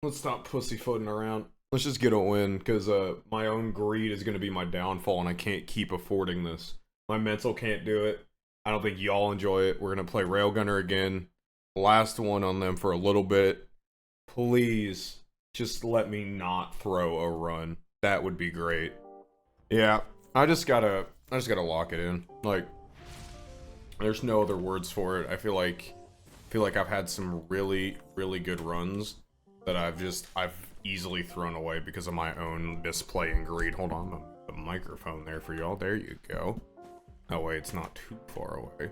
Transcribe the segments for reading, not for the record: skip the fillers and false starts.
Let's stop pussyfooting around. Let's just get a win, because my own greed is going to be my downfall, and I can't keep affording this. My mental can't do it. I don't think y'all enjoy it. We're going to play Railgunner again. Last one on them for a little bit. Please, just let me not throw a run. That would be great. Yeah, I just gotta lock it in. Like, there's no other words for it. I feel like I've had some really, really good runs that I've easily thrown away because of my own misplay and greed. Hold on, the microphone there for y'all. There you go. That way it's not too far away.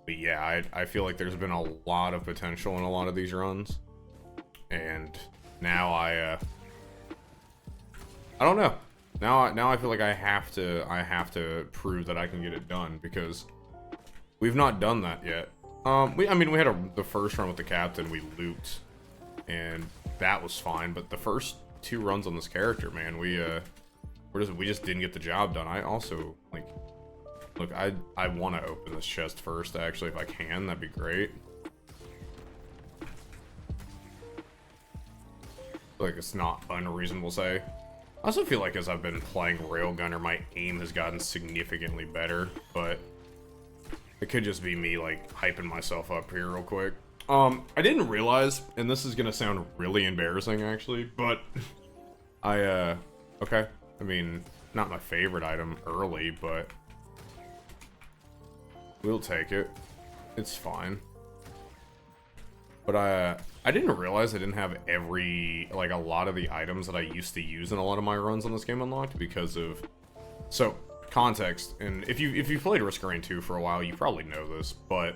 But yeah, I feel like there's been a lot of potential in a lot of these runs. And now I don't know. Now I feel like I have to prove that I can get it done, because we've not done that yet. I mean, we had the first run with the captain, we looped, and that was fine. But the first two runs on this character, man, we just didn't get the job done. I also, like, look, I want to open this chest first, actually. If I can, that'd be great. Like, it's not unreasonable to say. I also feel like as I've been playing Railgunner, my aim has gotten significantly better, but it could just be me, like, hyping myself up here real quick. I didn't realize, and this is gonna sound really embarrassing, actually, but okay. I mean, not my favorite item early, but we'll take it. It's fine. But I didn't realize I didn't have a lot of the items that I used to use in a lot of my runs on this game unlocked because of... So, context, and if you've played Risk of Rain 2 for a while, you probably know this, but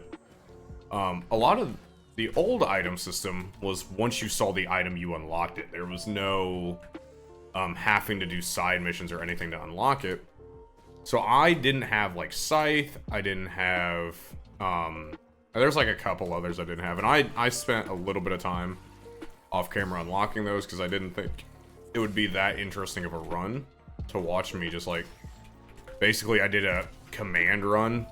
a lot of the old item system was once you saw the item, you unlocked it. There was no having to do side missions or anything to unlock it. So I didn't have, like, Scythe, I didn't have... there's like a couple others I didn't have, and I spent a little bit of time off camera unlocking those because I didn't think it would be that interesting of a run to watch me just, like, basically I did a command run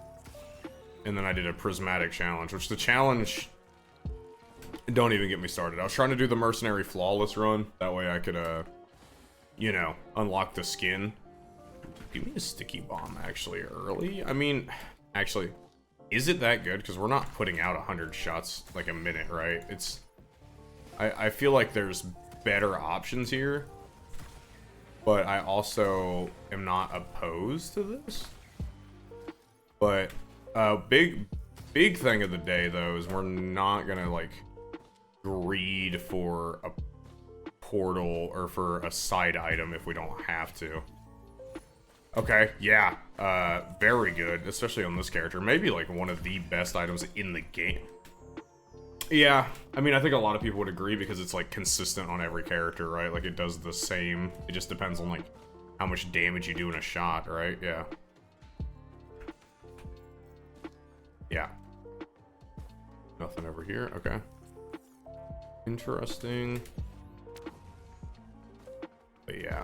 and then I did a prismatic challenge, which the challenge, don't even get me started. I was trying to do the mercenary flawless run, that way I could you know, unlock the skin. Give me a sticky bomb actually early. I mean, actually, is it that good? Because we're not putting out 100 shots like a minute, right? It's... I feel like there's better options here. But I also am not opposed to this. But, big thing of the day, though, is we're not gonna, like, greed for a portal or for a side item if we don't have to. Okay, yeah, very good, especially on this character. Maybe, like, one of the best items in the game. Yeah, I mean, I think a lot of people would agree because it's, like, consistent on every character, right? Like, it does the same. It just depends on, like, how much damage you do in a shot, right? Yeah. Yeah. Nothing over here, okay. Interesting. But yeah.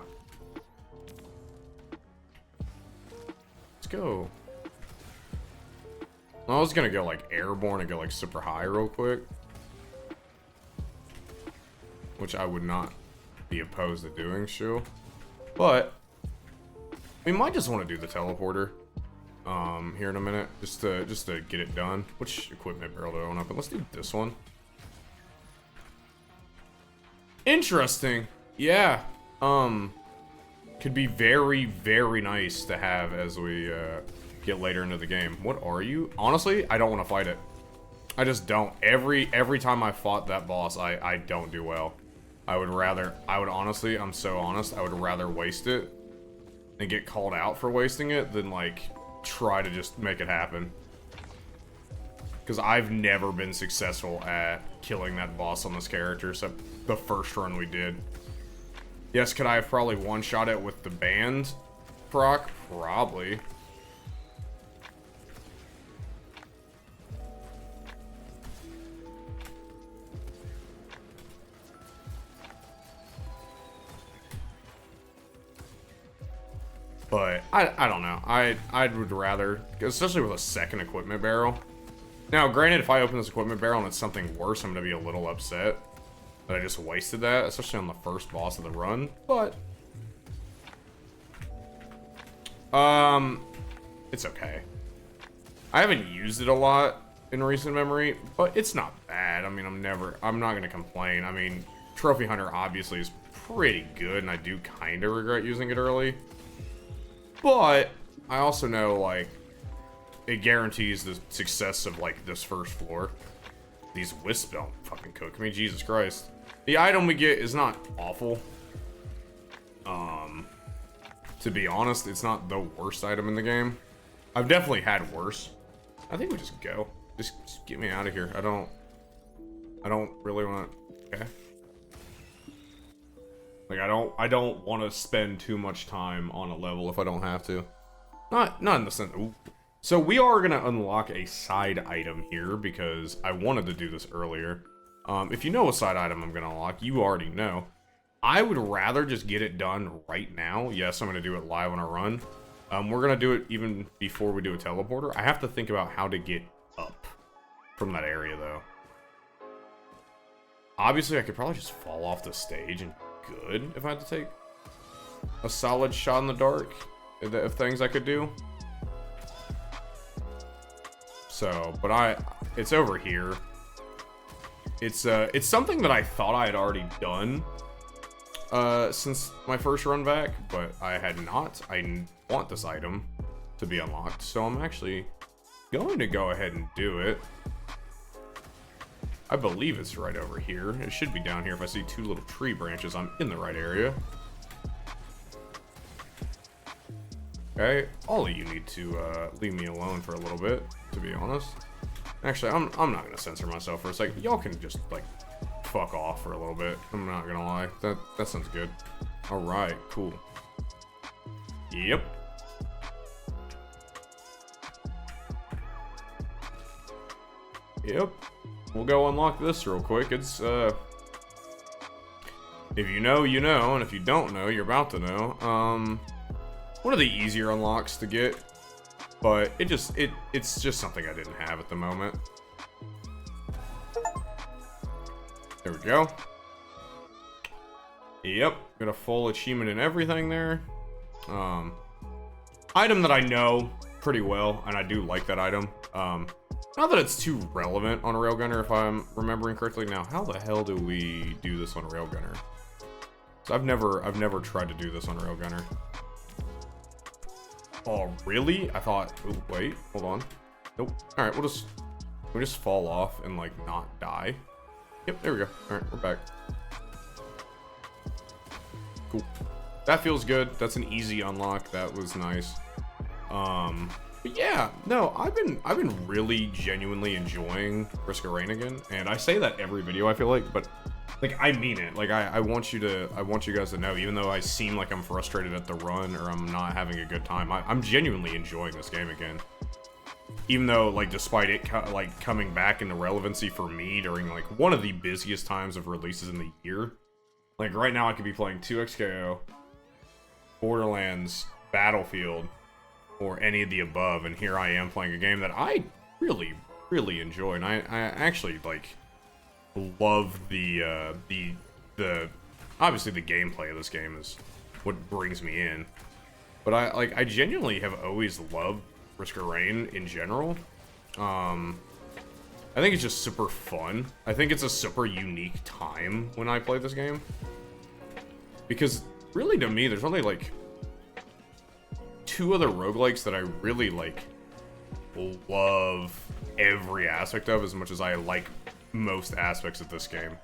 Let's go. I was gonna go, like, airborne and go, like, super high real quick. Which I would not be opposed to doing, sure. But we might just want to do the teleporter here in a minute, just to get it done. Which equipment barrel do I want to open? Let's do this one. Interesting. Yeah. Could be very, very nice to have as we get later into the game. What are you? Honestly, I don't want to fight it. I just don't. Every time I fought that boss, I don't do well. I would honestly, I'm so honest, I would rather waste it and get called out for wasting it than, like, try to just make it happen. Because I've never been successful at killing that boss on this character, except the first run we did. Yes, could I have probably one-shot it with the band proc? Probably. But I don't know. I would rather, especially with a second equipment barrel. Now, granted, if I open this equipment barrel and it's something worse, I'm gonna be a little upset. that I just wasted that, especially on the first boss of the run, but it's okay. I haven't used it a lot in recent memory, but it's not bad. I mean, I'm not gonna complain. I mean, Trophy Hunter obviously is pretty good, and I do kind of regret using it early. But I also know, like, it guarantees the success of, like, this first floor. These wisps don't fucking cook me, Jesus Christ. The item we get is not awful. To be honest, it's not the worst item in the game. I've definitely had worse. I think we just go. Just get me out of here. I don't really want to. Okay. Like, I don't want to spend too much time on a level if I don't have to. Not in the sense. Ooh. So we are gonna unlock a side item here because I wanted to do this earlier. If you know what side item I'm gonna unlock, you already know. I would rather just get it done right now. Yes, I'm gonna do it live on a run. We're gonna do it even before we do a teleporter. I have to think about how to get up from that area though. Obviously, I could probably just fall off the stage and good if I had to take a solid shot in the dark of things I could do. So, but it's over here. It's something that I thought I had already done since my first run back, but I had not. I want this item to be unlocked, so I'm actually going to go ahead and do it. I believe it's right over here. It should be down here. If I see two little tree branches, I'm in the right area. Okay, all of you need to leave me alone for a little bit, to be honest. Actually, I'm not gonna censor myself for a second. Y'all can just, like, fuck off for a little bit. I'm not gonna lie. That sounds good. Alright, cool. Yep. Yep. We'll go unlock this real quick. It's, if you know, you know, and if you don't know, you're about to know. One of the easier unlocks to get, but it's just something I didn't have at the moment. There we go. Yep, got a full achievement and everything there. Item that I know pretty well, and I do like that item. Not that it's too relevant on Railgunner, if I'm remembering correctly. Now, how the hell do we do this on Railgunner? So I've never tried to do this on Railgunner. Oh, really? I thought, oh, wait, hold on. Nope. All right, we'll just fall off and, like, not die. Yep, there we go. All right, we're back. Cool. That feels good. That's an easy unlock. That was nice. But yeah, no, I've been really genuinely enjoying Risk of Rain again, and I say that every video, I feel like, but I mean it. Like, I want you guys to know, even though I seem like I'm frustrated at the run or I'm not having a good time, I'm genuinely enjoying this game again. Even though, like, despite it coming back into relevancy for me during, like, one of the busiest times of releases in the year. Like, right now I could be playing 2XKO, Borderlands, Battlefield, or any of the above, and here I am playing a game that I really, really enjoy, and I actually, like, love the obviously the gameplay of this game is what brings me in, but I genuinely have always loved Risk of Rain in general. I think it's just super fun. I think it's a super unique time when I play this game, because really to me there's only like two other roguelikes that I really like love every aspect of as much as I like most aspects of this game.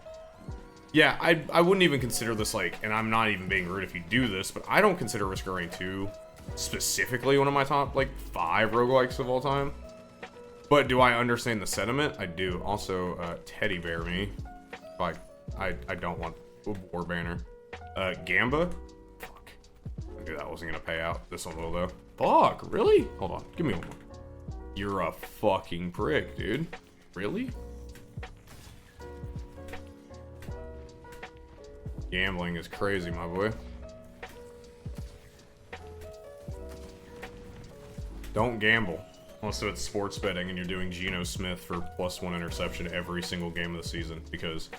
Yeah, I wouldn't even consider this, like, and I'm not even being rude if you do this, but I don't consider Risk of Rain 2 specifically one of my top, like, 5 roguelikes of all time. But do I understand the sentiment? I do. Also, Teddy Bear Me. Like, I don't want a War Banner. Gamba? Fuck. I knew that wasn't gonna pay out. This one will, though. Fuck, really? Hold on, give me one more. You're a fucking prick, dude. Really? Gambling is crazy, my boy. Don't gamble. Unless it's sports betting and you're doing Geno Smith for +1 interception every single game of the season, because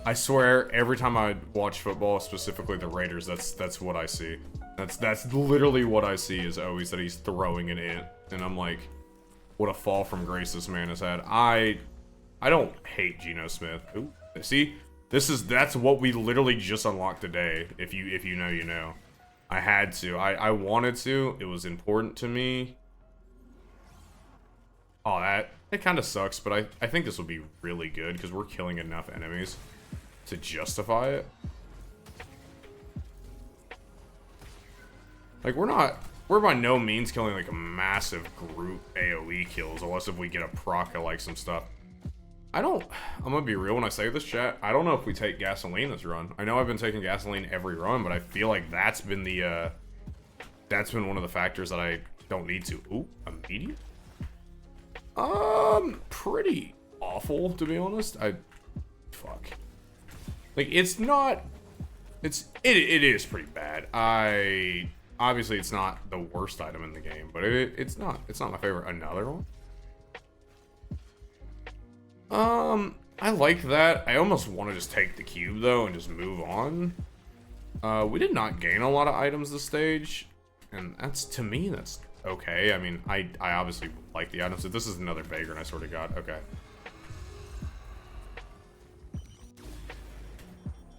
I swear, every time I watch football, specifically the Raiders, that's what I see. That's literally what I see, is always that he's throwing an int, and I'm like, what a fall from grace this man has had. I don't hate Geno Smith. Ooh, see, that's what we literally just unlocked today. If you know, you know. I had to. I wanted to. It was important to me. Oh, it kind of sucks, but I think this will be really good because we're killing enough enemies to justify it. Like, we're by no means killing like a massive group AoE kills, unless if we get a proc of like some stuff. I'm gonna be real when I say this, chat. I don't know if we take gasoline this run. I know I've been taking gasoline every run, but I feel like that's been one of the factors that I don't need to. Ooh, immediate? Pretty awful, to be honest. Fuck. Like, it is pretty bad. Obviously it's not the worst item in the game, but it's not my favorite. Another one? I like that. I almost want to just take the cube though and just move on. We did not gain a lot of items this stage, and to me that's okay. I mean, I obviously like the items. If this is another vagrant, I swear to God. Okay.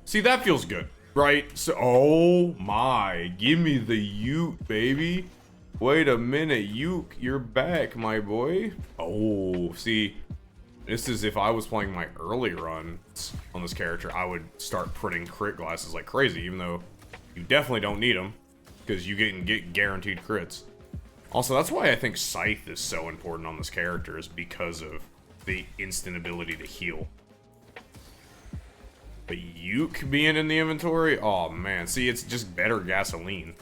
See, that feels good, right? So, oh my, give me the Uke, baby. Wait a minute, Uke, you're back, my boy. Oh, see, this is if I was playing my early runs on this character, I would start printing crit glasses like crazy, even though you definitely don't need them, because you get guaranteed crits. Also, that's why I think Scythe is so important on this character, is because of the instant ability to heal. But Uke being in the inventory? Oh man, see, it's just better gasoline.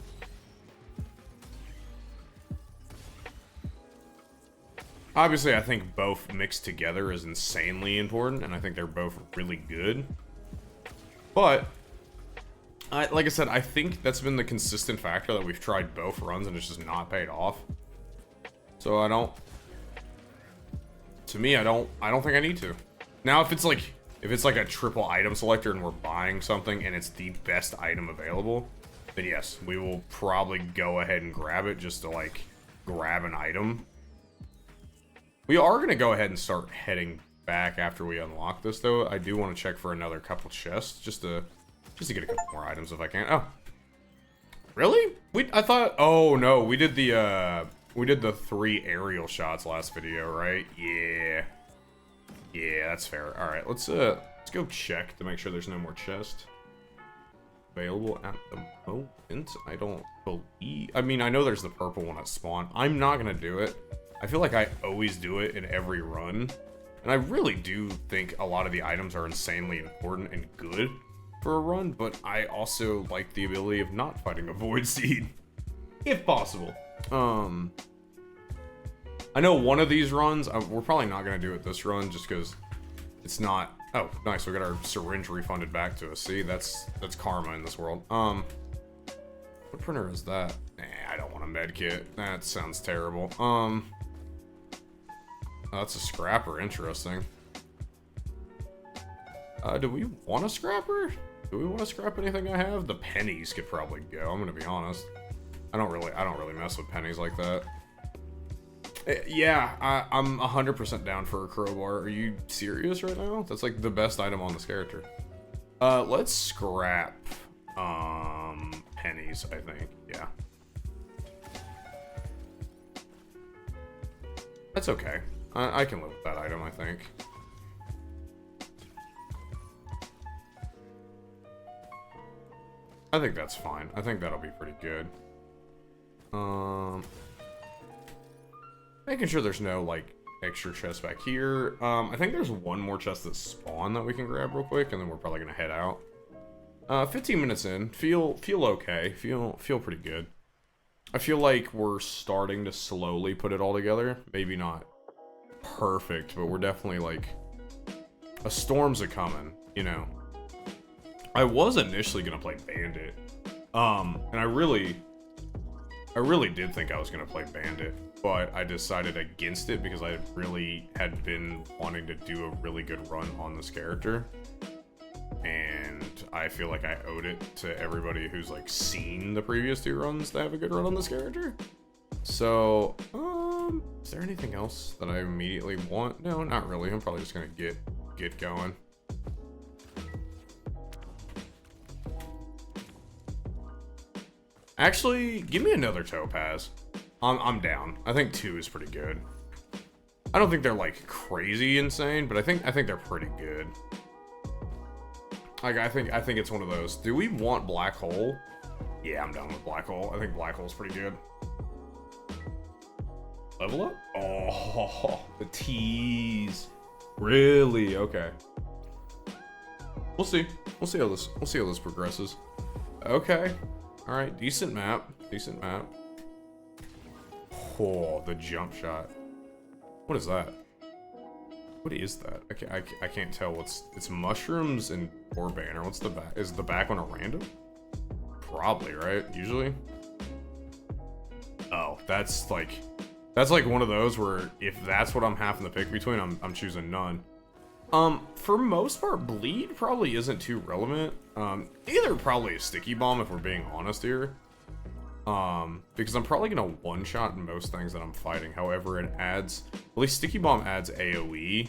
Obviously, I think both mixed together is insanely important, and I think they're both really good. But, like I said, I think that's been the consistent factor that we've tried both runs and it's just not paid off. So to me, I don't think I need to. Now, if it's like a triple item selector and we're buying something and it's the best item available, then yes, we will probably go ahead and grab it just to like grab an item. We are going to go ahead and start heading back after we unlock this though. I do want to check for another couple chests just to get a couple more items if I can. Oh. Really? I thought, oh no, we did the 3 aerial shots last video, right? Yeah. Yeah, that's fair. All right, let's go check to make sure there's no more chests available at the moment. I don't believe. I mean, I know there's the purple one at spawn. I'm not gonna do it. I feel like I always do it in every run, and I really do think a lot of the items are insanely important and good for a run. But I also like the ability of not fighting a void seed, if possible. I know one of these runs, we're probably not going to do it this run just because it's not... Oh, nice, we got our syringe refunded back to us. See, that's karma in this world. What printer is that? Nah, I don't want a med kit. That sounds terrible. Oh, that's a scrapper, interesting. Do we want a scrapper? Do we want to scrap anything I have? The pennies could probably go, I'm going to be honest. I don't really mess with pennies like that. Yeah, I'm 100% down for a crowbar. Are you serious right now? That's like the best item on this character. Let's scrap pennies, I think. Yeah. That's okay. I can live with that item, I think. I think that's fine. I think that'll be pretty good. Making sure there's no, like, extra chests back here. I think there's one more chest that spawn that we can grab real quick, and then we're probably gonna head out. 15 minutes in. Feel okay. Feel pretty good. I feel like we're starting to slowly put it all together. Maybe not perfect, but we're definitely, like... A storm's a-coming, you know. I was initially gonna play Bandit. And I really did think I was gonna play Bandit, but I decided against it because I really had been wanting to do a really good run on this character. and I feel like I owed it to everybody who's like seen the previous 2 runs to have a good run on this character. So, is there anything else that I immediately want? No, not really. I'm probably just gonna get going. Actually, give me another topaz. I'm down. I think 2 is pretty good. I don't think they're like crazy insane, but I think they're pretty good. Like I think it's one of those. Do we want black hole? Yeah, I'm down with black hole. I think black hole's pretty good. Level up? Oh, the tease. Really? Okay. We'll see. We'll see how this progresses. Okay. All right. Decent map. Decent map. Oh, the jump shot. What is that? What is that? I can't tell. It's mushrooms and or banner. What's the back? Is the back one a random? Probably, right? Usually. Oh, that's like one of those where if that's what I'm having to pick between, I'm choosing none. For most part, bleed probably isn't too relevant. Either probably a sticky bomb if we're being honest here. Because I'm probably gonna one-shot most things that I'm fighting. However, it adds, at least sticky bomb adds AoE,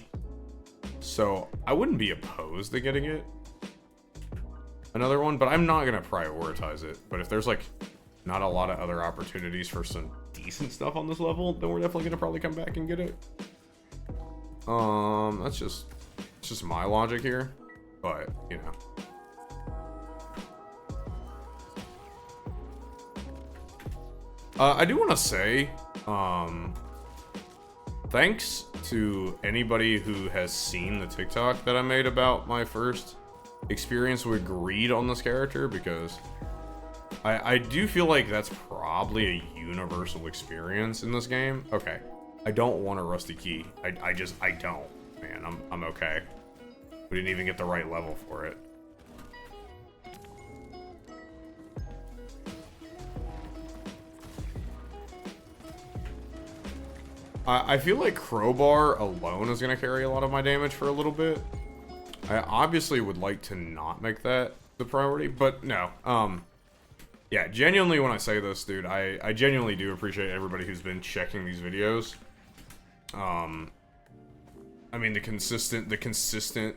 so I wouldn't be opposed to getting it. Another one, but I'm not gonna prioritize it. But if there's like not a lot of other opportunities for some decent stuff on this level, then we're definitely gonna probably come back and get it. That's just my logic here, but you know. I do want to say, thanks to anybody who has seen the TikTok that I made about my first experience with greed on this character, because I do feel like that's probably a universal experience in this game. Okay, I don't want a rusty key. I don't, man. I'm okay. We didn't even get the right level for it. I feel like Crowbar alone is going to carry a lot of my damage for a little bit. I obviously would like to not make that the priority, but no. Yeah, genuinely when I say this, dude, I genuinely do appreciate everybody who's been checking these videos. I mean, the consistent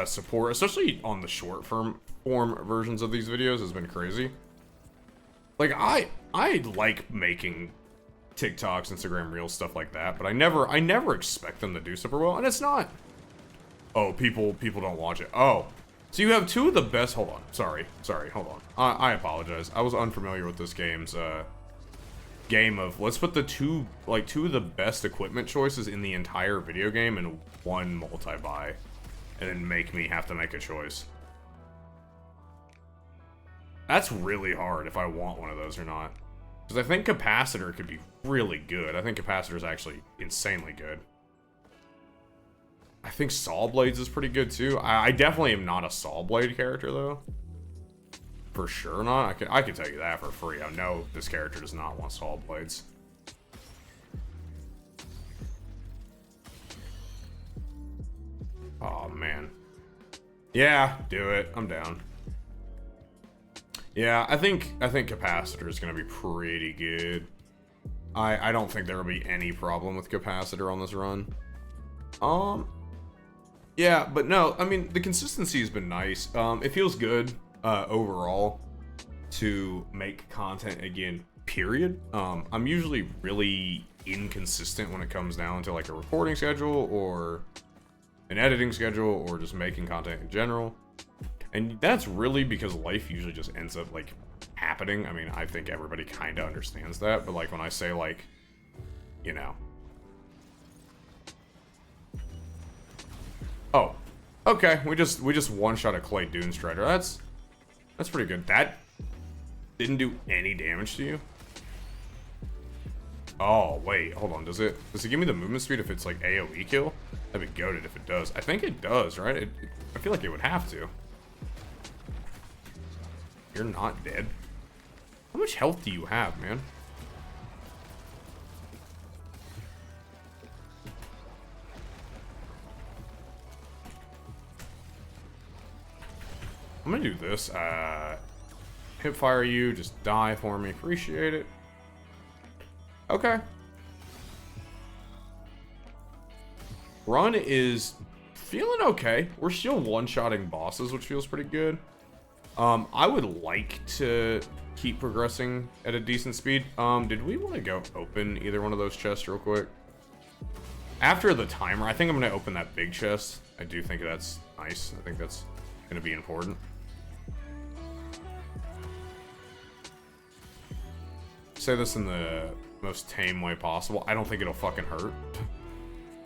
support, especially on the short form versions of these videos, has been crazy. Like, I like making TikToks, Instagram Reels, stuff like that, but I never expect them to do super well, and it's not, oh, people don't watch it. Oh, so you have 2 of the best, hold on, sorry, hold on. I apologize. I was unfamiliar with this game's, game of, let's put the 2 of the best equipment choices in the entire video game in one multi-buy, and then make me have to make a choice. That's really hard if I want one of those or not. Because I think Capacitor could be really good. I think Capacitor is actually insanely good. I think Saw Blades is pretty good too. I definitely am not a Saw Blade character though. For sure not. I can tell you that for free. I know this character does not want Saw Blades. Oh man. Yeah, do it. I'm down. Yeah, I think Capacitor is going to be pretty good. I don't think there will be any problem with Capacitor on this run. Yeah, but no, I mean, the consistency has been nice. It feels good, overall, to make content again, period. I'm usually really inconsistent when it comes down to like a recording schedule or an editing schedule or just making content in general. And that's really because life usually just ends up, like, happening. I mean, I think everybody kind of understands that, but, like, when I say, like, you know. Oh. Okay, we just one-shot a Clay Dunestrider. That's pretty good. That didn't do any damage to you? Oh, wait, hold on. Does it give me the movement speed if it's, like, AoE kill? That'd be goated if it does. I think it does, right? I feel like it would have to. You're not dead. How much health do you have, man? I'm gonna do this. Hipfire you, just die for me. Appreciate it. Okay. Run is feeling okay. We're still one-shotting bosses, which feels pretty good. I would like to keep progressing at a decent speed. Did we want to go open either one of those chests real quick? After the timer, I think I'm going to open that big chest. I do think that's nice. I think that's going to be important. Say this in the most tame way possible. I don't think it'll fucking hurt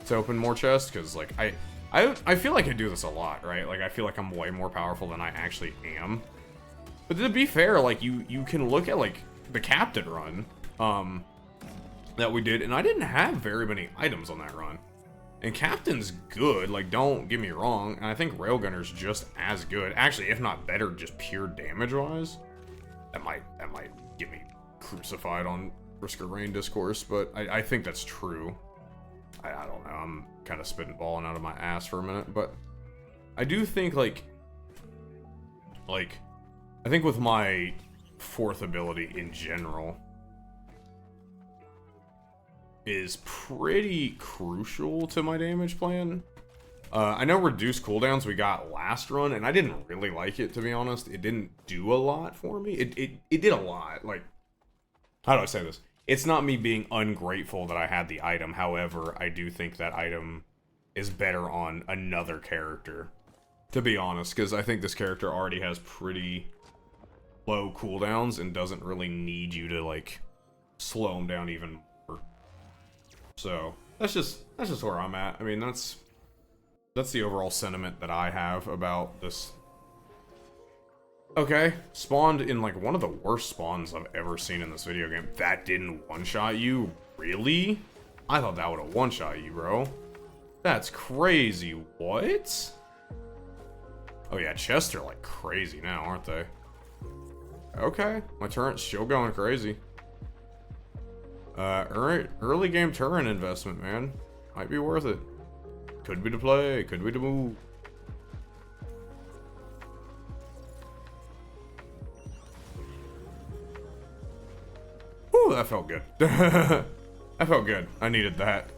to open more chests, because, like, I feel like I do this a lot, right? Like, I feel like I'm way more powerful than I actually am. But to be fair, like, you can look at, like, the Captain run, that we did, and I didn't have very many items on that run. And Captain's good, like, don't get me wrong, and I think Railgunner's just as good. Actually, if not better, just pure damage-wise. That might get me crucified on Risk of Rain discourse, but I think that's true. I don't know, I'm kind of spitballing out of my ass for a minute, but I do think, like, I think with my 4th ability in general is pretty crucial to my damage plan. I know reduced cooldowns we got last run, and I didn't really like it, to be honest. It didn't do a lot for me. It did a lot. Like, how do I say this? It's not me being ungrateful that I had the item. However, I do think that item is better on another character, to be honest, because I think this character already has pretty low cooldowns and doesn't really need you to, like, slow him down even more. So that's just where I'm at. I mean, that's the overall sentiment that I have about this. Okay, spawned in, like, one of the worst spawns I've ever seen in this video game. That didn't one-shot you? Really? I thought that would have one-shot you, bro. That's crazy. What? Oh yeah, chests are, like, crazy now, aren't they? Okay, my turret's still going crazy. Early game turret investment, man. Might be worth it. Could be the play, could be the move. Ooh, that felt good. That felt good. I needed that.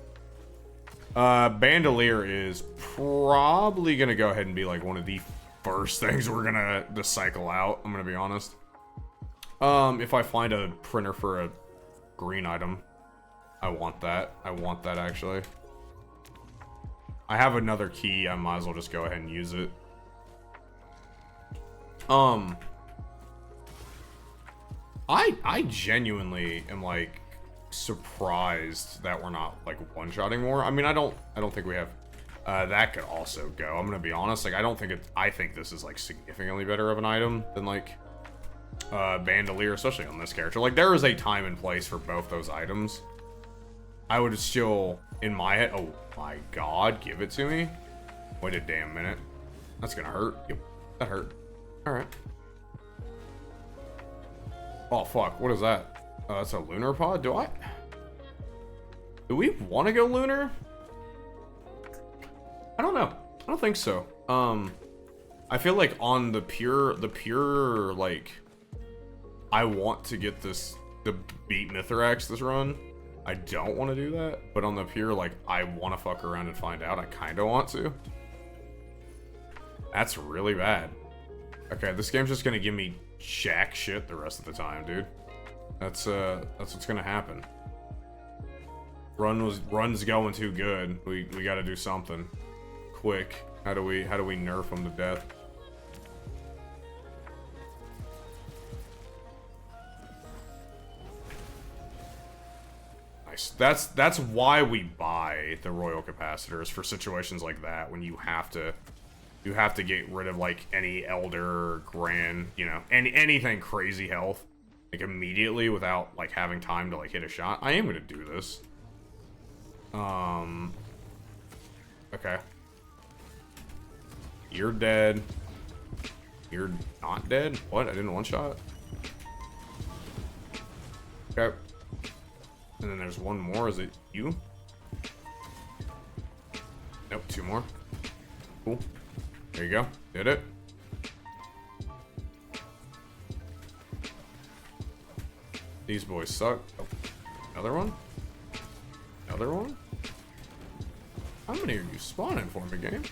Bandolier is probably gonna go ahead and be like one of the first things we're gonna just cycle out. I'm gonna be honest. If I find a printer for a green item, I want that. I want that, actually. I have another key. I might as well just go ahead and use it. I genuinely am, like, surprised that we're not, like, one-shotting more. I mean, I don't think we have. That could also go. I'm gonna be honest. Like, I think this is, like, significantly better of an item than, like, Bandolier, especially on this character. Like, there is a time and place for both those items. I would still, in my head, oh my god, give it to me. Wait a damn minute. That's gonna hurt. Yep, that hurt. Alright. Oh fuck, what is that? That's a lunar pod? Do we want to go lunar? I don't know. I don't think so. I feel like on the pure, like, I want to get the beat Mithrax this run. I don't want to do that, but on the pure, like, I want to fuck around and find out, I kind of want to. That's really bad. Okay, this game's just gonna give me jack shit the rest of the time, dude. That's what's gonna happen. Run's going too good. We gotta do something quick. How do we nerf him to death? Nice. That's why we buy the Royal Capacitors, for situations like that, when you have to get rid of, like, any Elder or Grand, you know, anything crazy health, like, immediately without, like, having time to, like, hit a shot. I am gonna do this. Okay. You're dead. You're not dead? What? I didn't one shot? Okay. And then there's one more. Is it you? Nope, two more. Cool. There you go. Did it. These boys suck. Oh, another one? Another one? How many are you spawning for me, game?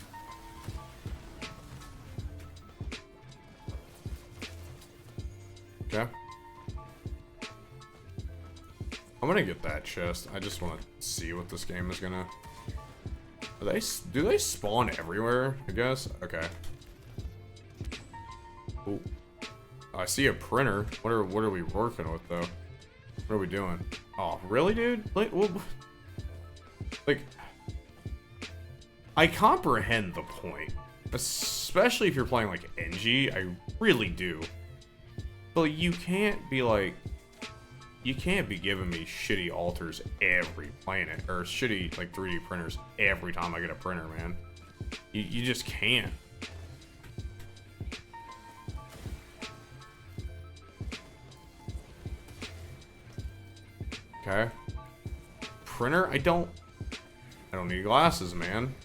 Okay. I'm gonna get that chest. I just want to see what this game is gonna... Do they spawn everywhere, I guess? Okay. Ooh. I see a printer. What are we working with, though? What are we doing? Oh, really, dude? Like, I comprehend the point. Especially if you're playing, like, NG. I really do. But you can't be, like... You can't be giving me shitty altars every planet, or shitty, like, 3D printers every time I get a printer, man. You just can't. Okay. Printer? I don't need glasses, man.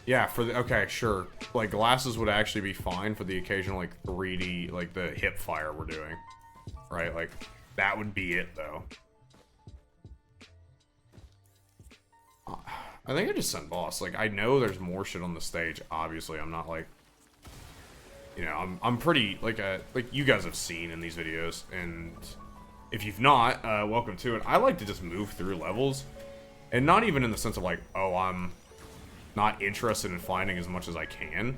Yeah, for the... Okay, sure. Like, glasses would actually be fine for the occasional, like, 3D, like, the hip fire we're doing. Right? Like... That would be it, though. I think I just sent boss. Like, I know there's more shit on the stage. Obviously, I'm not like, you know, I'm pretty like you guys have seen in these videos, and if you've not, welcome to it. I like to just move through levels, and not even in the sense of like, oh, I'm not interested in finding as much as I can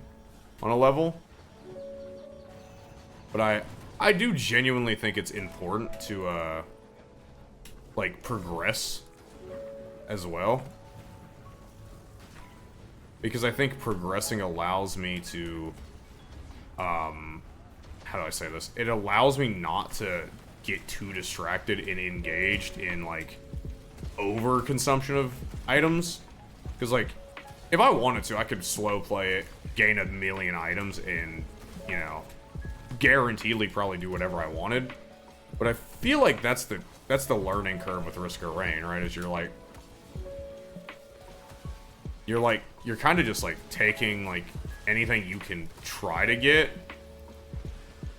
on a level, but I do genuinely think it's important to, like, progress as well. Because I think progressing allows me to, how do I say this? It allows me not to get too distracted and engaged in, like, over-consumption of items. Because, like, if I wanted to, I could slow play it, gain 1,000,000 items, and, you know... guaranteedly probably do whatever I wanted, but I feel like that's the learning curve with Risk of Rain, right? Is you're kind of just like taking like anything you can try to get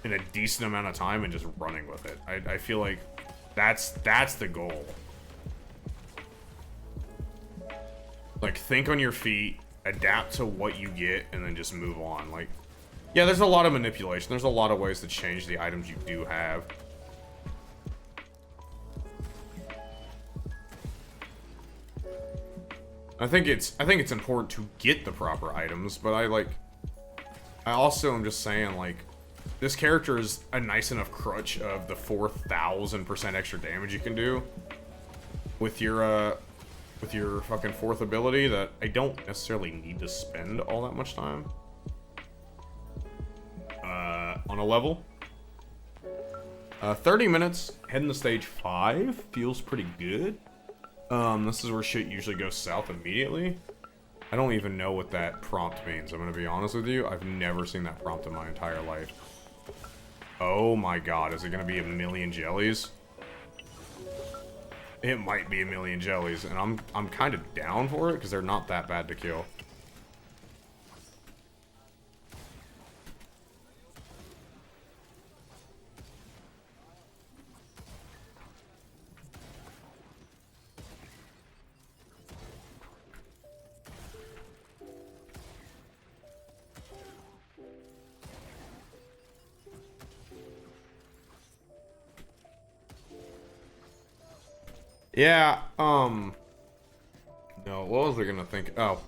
in a decent amount of time and just running with it. I feel like that's the goal. Like, think on your feet, adapt to what you get, and then just move on. Like, yeah, there's a lot of manipulation. There's a lot of ways to change the items you do have. I think it's important to get the proper items, but I also am just saying, like, this character is a nice enough crutch of the 4,000% extra damage you can do with your fucking fourth ability that I don't necessarily need to spend all that much time on a level. 30 minutes, heading to stage 5, feels pretty good. This is where shit usually goes south immediately. I don't even know what that prompt means, I'm gonna be honest with you. I've never seen that prompt in my entire life. Oh my god, is it gonna be 1,000,000 jellies? It might be 1,000,000 jellies, and I'm kind of down for it, because they're not that bad to kill. Yeah, no, what was I gonna think? Oh,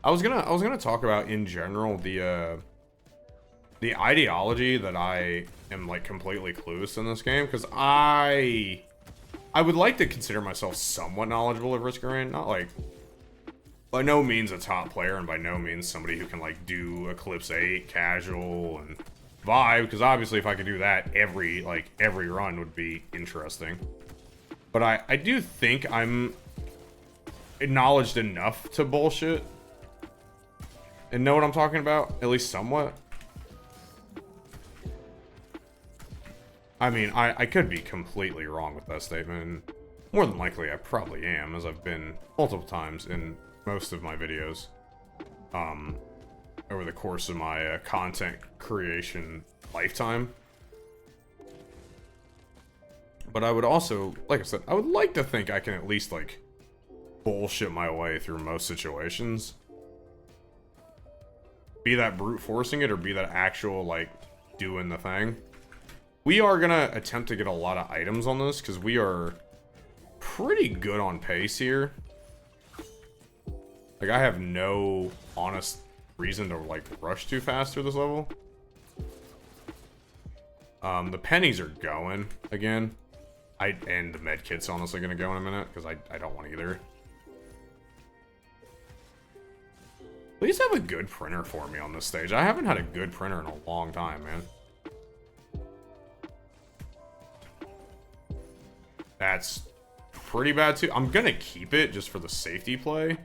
I was gonna talk about in general the ideology that I am like completely clueless in this game, because I would like to consider myself somewhat knowledgeable of Risk of Rain, not like by no means a top player, and by no means somebody who can like do Eclipse 8 casual and vibe, because obviously if I could do that every run would be interesting. But I do think I'm acknowledged enough to bullshit and know what I'm talking about, at least somewhat. I mean, I could be completely wrong with that statement. More than likely, I probably am, as I've been multiple times in most of my videos over the course of my content creation lifetime. But I would also, like I said, I would like to think I can at least, like, bullshit my way through most situations. Be that brute forcing it or be that actual, like, doing the thing. We are gonna attempt to get a lot of items on this because we are pretty good on pace here. Like, I have no honest reason to, like, rush too fast through this level. The pennies are going again. And the med kit's honestly gonna go in a minute because I don't want either. Please have a good printer for me on this stage. I haven't had a good printer in a long time, man. That's pretty bad too. I'm gonna keep it just for the safety play.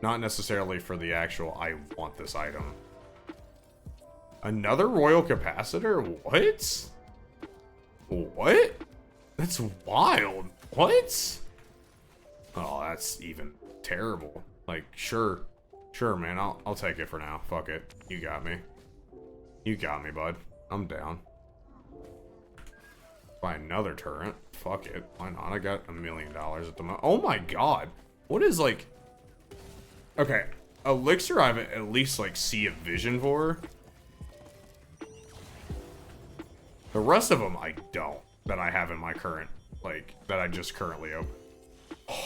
Not necessarily for the actual, I want this item. Another royal capacitor? What? What? That's wild. What? Oh, that's even terrible. Like, sure. Sure, man. I'll take it for now. Fuck it. You got me. You got me, bud. I'm down. Buy another turret. Fuck it. Why not? I got $1 million at the moment. Oh my god. What is, like... Okay. Elixir I have at least, like, see a vision for. The rest of them I don't. That I have in my current... Like, that I just currently open.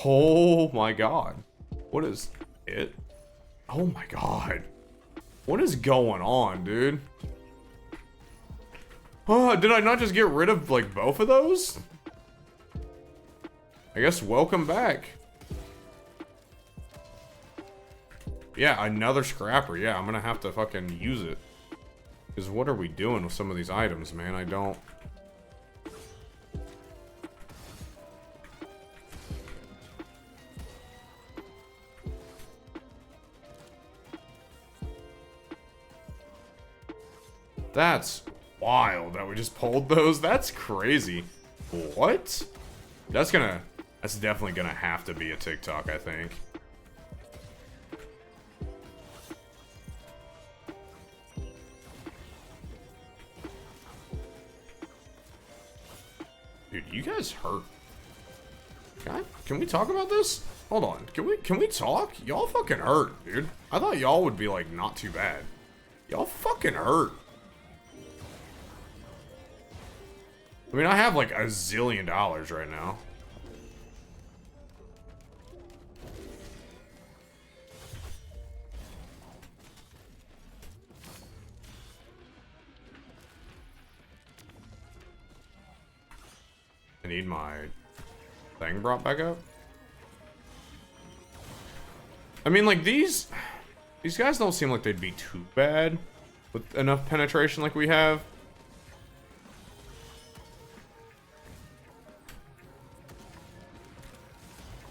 Oh my god. What is it? Oh my god. What is going on, dude? Oh, did I not just get rid of, like, both of those? I guess welcome back. Yeah, another scrapper. Yeah, I'm gonna have to fucking use it. Because what are we doing with some of these items, man? I don't... That's wild that we just pulled those. That's crazy. What? That's definitely gonna have to be a TikTok, I think. Dude, you guys hurt. God, can we talk about this? Hold on. Can we talk? Y'all fucking hurt, dude. I thought y'all would be like not too bad. Y'all fucking hurt. I mean, I have like $1 zillion right now. I need my thing brought back up. I mean, like, these guys don't seem like they'd be too bad with enough penetration like we have.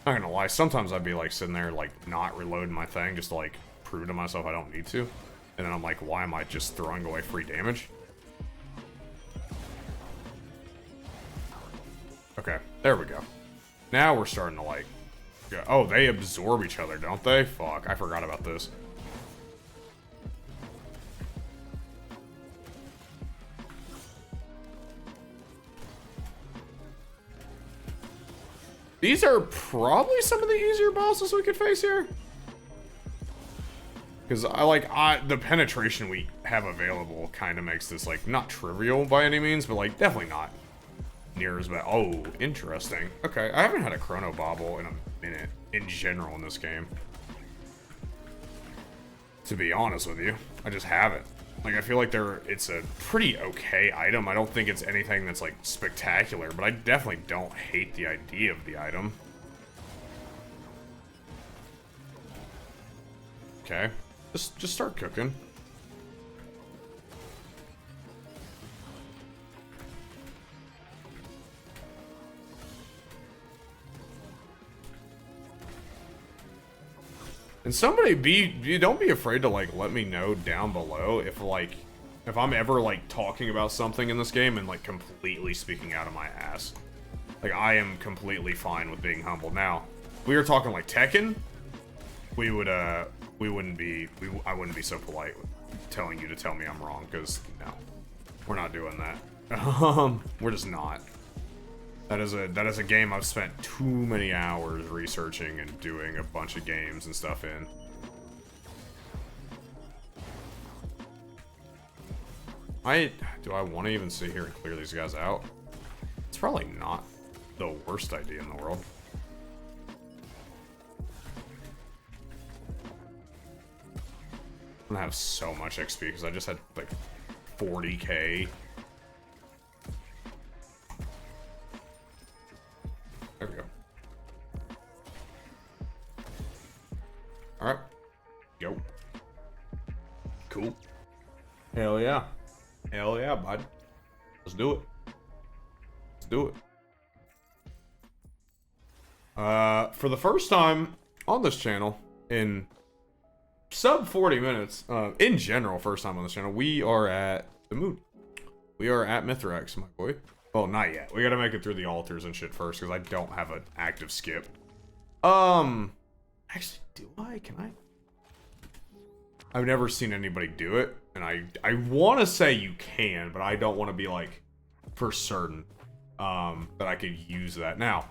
Not gonna lie, sometimes I'd be like sitting there like not reloading my thing just to like prove to myself I don't need to. And then I'm like, why am I just throwing away free damage? Okay, there we go. Now we're starting to like go. Oh, they absorb each other, don't they? Fuck, I forgot about this. These are probably some of the easier bosses we could face here. Because the penetration we have available kind of makes this, like, not trivial by any means, but, like, definitely not near as bad. Oh, interesting. Okay, I haven't had a Chrono Bobble in a minute, in general, in this game. To be honest with you, I just haven't. Like, I feel like it's a pretty okay item. I don't think it's anything that's, like, spectacular, but I definitely don't hate the idea of the item. Okay. Just start cooking. And somebody don't be afraid to like let me know down below if I'm ever like talking about something in this game and like completely speaking out of my ass. Like I am completely fine with being humble. Now, if we were talking like Tekken, I wouldn't be so polite with telling you to tell me I'm wrong, because no. We're not doing that. We're just not. That is a game I've spent too many hours researching and doing a bunch of games and stuff in. Do I want to even sit here and clear these guys out? It's probably not the worst idea in the world. I'm gonna have so much XP because I just had like 40k. There we go. Alright. Go. Cool. Hell yeah. Hell yeah, bud. Let's do it. Let's do it. For the first time on this channel in sub 40 minutes, in general, first time on this channel, we are at the moon. We are at Mithrax, my boy. Well, not yet. We gotta make it through the altars and shit first, because I don't have an active skip. Actually, do I? Can I? I've never seen anybody do it, and I want to say you can, but I don't want to be, like, for certain, that I could use that. Now,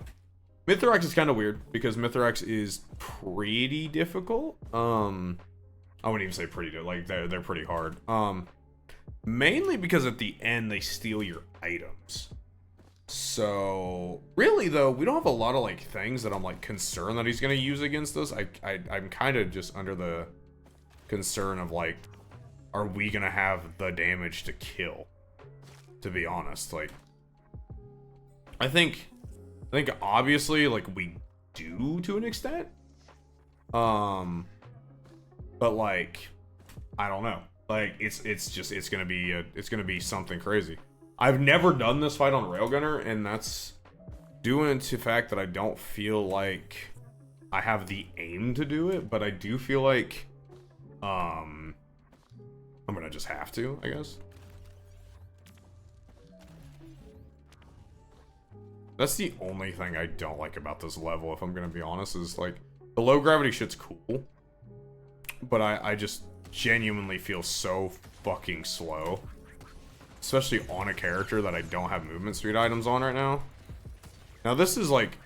Mithrax is kind of weird, because Mithrax is pretty difficult. I wouldn't even say pretty difficult, like, they're pretty hard. Mainly because at the end, they steal your items. So, really, though, we don't have a lot of, like, things that I'm, like, concerned that he's gonna use against us. I'm kind of just under the concern of, like, are we gonna have the damage to kill? To be honest, like, I think obviously, like, we do to an extent. But, like, I don't know. Like, it's gonna be something crazy. I've never done this fight on Railgunner, and that's due to the fact that I don't feel like I have the aim to do it, but I do feel like, I'm gonna just have to, I guess. That's the only thing I don't like about this level, if I'm gonna be honest, is, like, the low gravity shit's cool, but I just genuinely feel so fucking slow. Especially on a character that I don't have movement speed items on right now. Now, this is, like,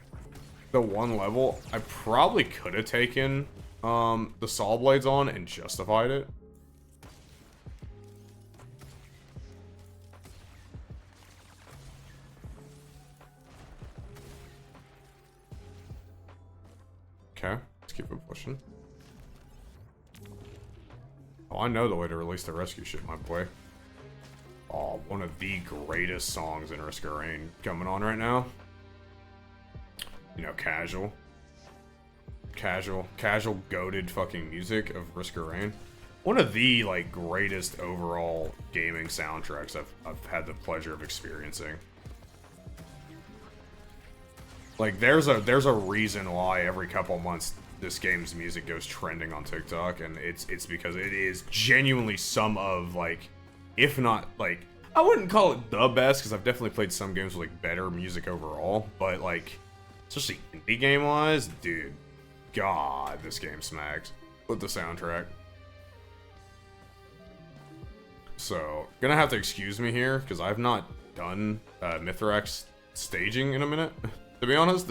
the one level I probably could have taken the Saw Blades on and justified it. Okay, let's keep it pushing. Oh, I know the way to release the rescue shit, my boy. Oh, one of the greatest songs in Risk of Rain coming on right now. You know, casual goated fucking music of Risk of Rain. One of the, like, greatest overall gaming soundtracks I've had the pleasure of experiencing. Like, there's a reason why every couple months this game's music goes trending on TikTok, and it's because it is genuinely some of, like, if not, like, I wouldn't call it the best, because I've definitely played some games with, like, better music overall, but, like, especially indie game-wise, dude, God, this game smacks with the soundtrack. So, gonna have to excuse me here, because I've not done Mithrax staging in a minute, to be honest.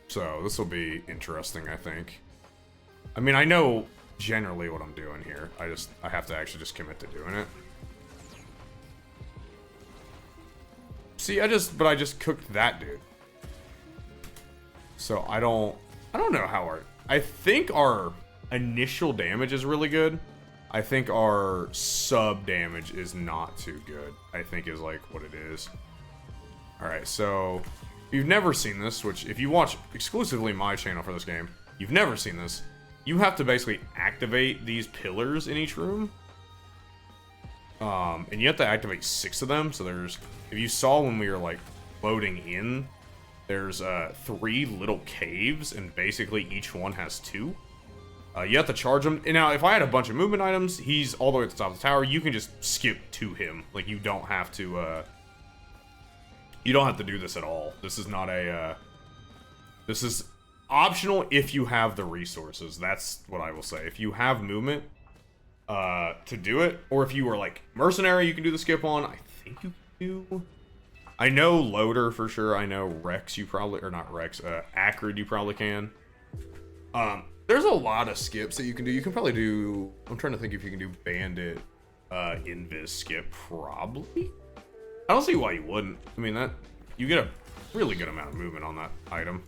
So, this will be interesting, I think. I mean, I know generally what I'm doing here. I have to actually just commit to doing it. See, I just cooked that dude. So I don't know how I think our initial damage is really good. I think our sub damage is not too good, I think is, like, what it is. Alright, so if you've never seen this, which if you watch exclusively my channel for this game, you've never seen this. You have to basically activate these pillars in each room. And you have to activate 6 of them. So there's, if you saw when we were, like, loading in, there's 3 little caves, and basically each one has 2. You have to charge him. And now, if I had a bunch of movement items, he's all the way at the top of the tower. You can just skip to him. Like, you don't have to do this at all. This is not a, this is optional if you have the resources. That's what I will say. If you have movement to do it, or if you are, like, mercenary, you can do the skip on. I think you do. I know Loader for sure. I know Rex you probably, or not Rex, Acrid you probably can. There's a lot of skips that you can do. You can probably do, I'm trying to think if you can do Bandit, Invis skip, probably. I don't see why you wouldn't. I mean, that, you get a really good amount of movement on that item.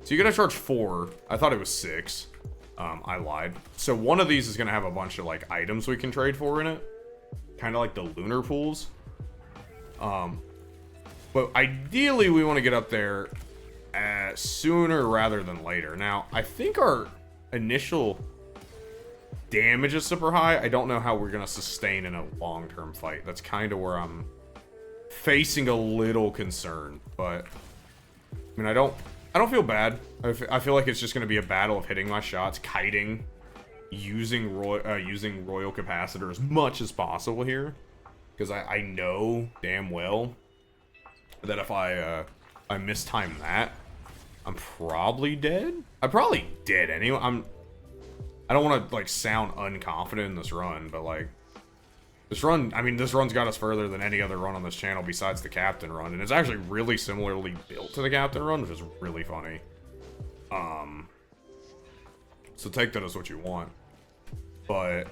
So you're gonna charge 4. I thought it was 6. I lied. So one of these is gonna have a bunch of like items we can trade for in it. Kind of like the lunar pools. But ideally we want to get up there sooner rather than later. Now, I think our initial damage is super high. I don't know how we're gonna sustain in a long-term fight. That's kind of where I'm facing a little concern, but I mean, I don't feel bad. I feel like it's just going to be a battle of hitting my shots, kiting, using Royal Capacitor as much as possible here, because I know damn well that if I mistime that, I'm probably dead. I'm probably dead anyway. I don't want to like sound unconfident in this run, but like this run, I mean, this run's got us further than any other run on this channel besides the Captain run, and it's actually really similarly built to the Captain run, which is really funny. So take that as what you want. But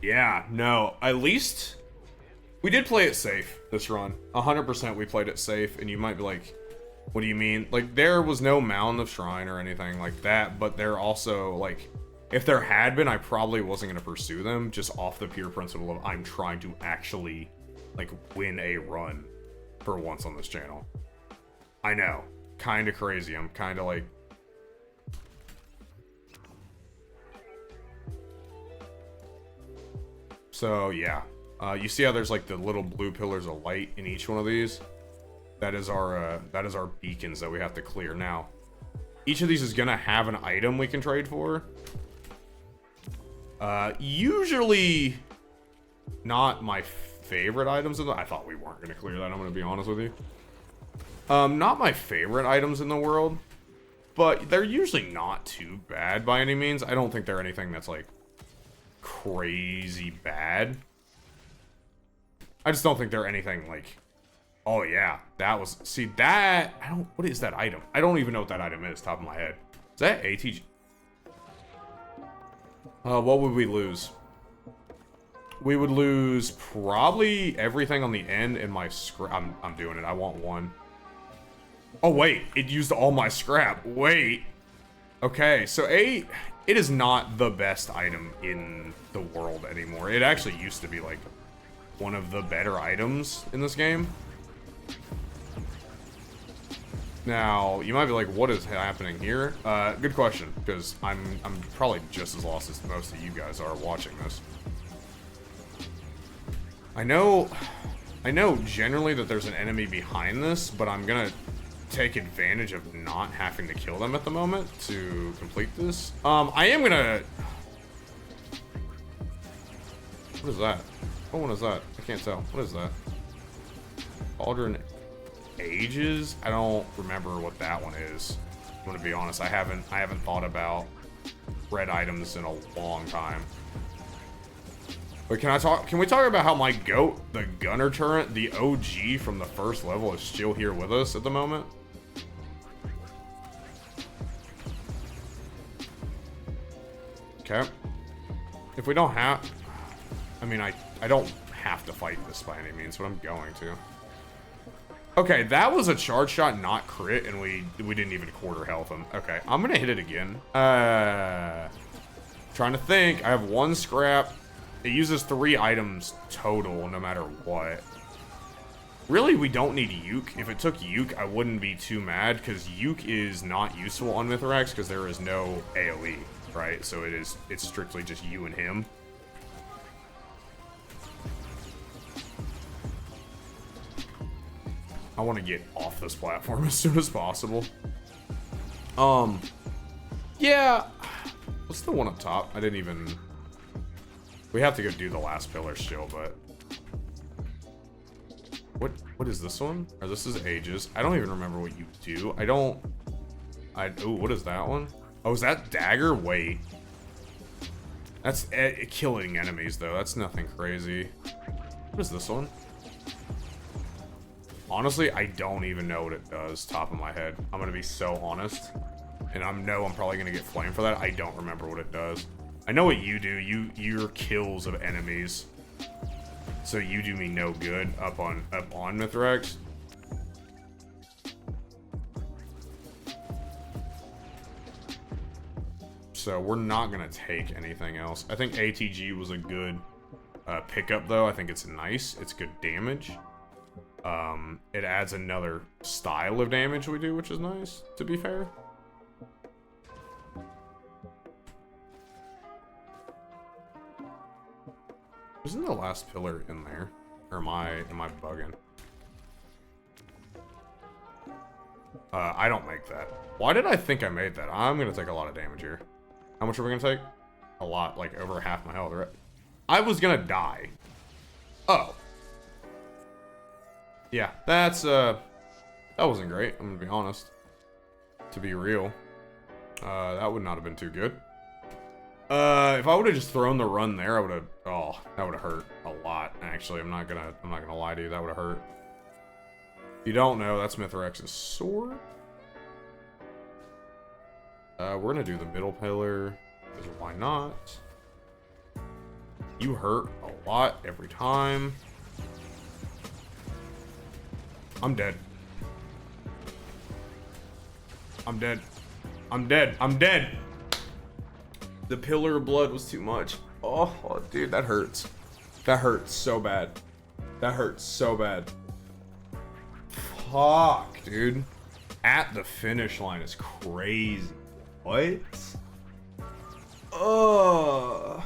yeah, no, at least we did play it safe this run. 100% we played it safe, and you might be like, what do you mean? Like, there was no Mound of Shrine or anything like that, but there also, like, if there had been, I probably wasn't going to pursue them, just off the pure principle of I'm trying to actually, like, win a run for once on this channel. I know. Kind of crazy. I'm kind of like... So, yeah. You see how there's, like, the little blue pillars of light in each one of these? That is our beacons that we have to clear. Now, each of these is going to have an item we can trade for. Usually not my favorite items in the... I thought we weren't going to clear that, I'm going to be honest with you. Not my favorite items in the world, but they're usually not too bad by any means. I don't think they're anything that's, like, crazy bad. I just don't think they're anything, like... Oh, yeah, that was... See, that... What is that item? I don't even know what that item is, top of my head. Is that ATG? What would we lose? We would lose probably everything on the end in my scrap. I'm doing it. I want one. Oh, wait. It used all my scrap. Wait. Okay, so it is not the best item in the world anymore. It actually used to be, like, one of the better items in this game. Now, you might be like, what is happening here? Good question, because I'm probably just as lost as most of you guys are watching this. I know generally that there's an enemy behind this, but I'm gonna take advantage of not having to kill them at the moment to complete this. I am gonna... What is that? What one is that? I can't tell. What is that? Cauldron Ages? I don't remember what that one is. I'm gonna be honest, I haven't thought about red items in a long time. But can we talk about how my goat, the gunner turret, the OG from the first level, is still here with us at the moment? Okay. If we don't have... I mean, I don't have to fight this by any means, but I'm going to. Okay, that was a charge shot, not crit, and we didn't even quarter health him. Okay, I'm gonna hit it again. Trying to think. I have 1 scrap. It uses 3 items total, no matter what. Really, we don't need Uke. If it took Uke, I wouldn't be too mad, because Uke is not useful on Mithrax, because there is no AoE, right? So it's strictly just you and him. I want to get off this platform as soon as possible. Yeah. What's the one up top? I didn't even... We have to go do the last pillar still, but... What is this one? Or this is Ages. I don't even remember what you do. Oh, what is that one? Oh, is that dagger? Wait. That's killing enemies, though. That's nothing crazy. What is this one? Honestly, I don't even know what it does, top of my head. I'm gonna be so honest. And I'm probably gonna get flamed for that. I don't remember what it does. I know what you do. Your kills of enemies. So you do me no good up on Mithrax. So we're not gonna take anything else. I think ATG was a good pickup though. I think it's nice. It's good damage. It adds another style of damage we do, which is nice, to be fair. Isn't the last pillar in there? Or am I bugging? I don't make that. Why did I think I made that? I'm gonna take a lot of damage here. How much are we gonna take? A lot, like over half my health, right? I was gonna die. Oh. Yeah, that wasn't great, I'm gonna be honest. To be real. That would not have been too good. If I would have just thrown the run there, I would have, oh, that would have hurt a lot, actually. I'm not gonna lie to you, that would have hurt. If you don't know, that's Mithrax's sword. We're gonna do the middle pillar, because why not? You hurt a lot every time. I'm dead. I'm dead. I'm dead. I'm dead. The pillar of blood was too much. Oh, dude, that hurts. That hurts so bad. That hurts so bad. Fuck, dude. At the finish line is crazy. What? Ugh.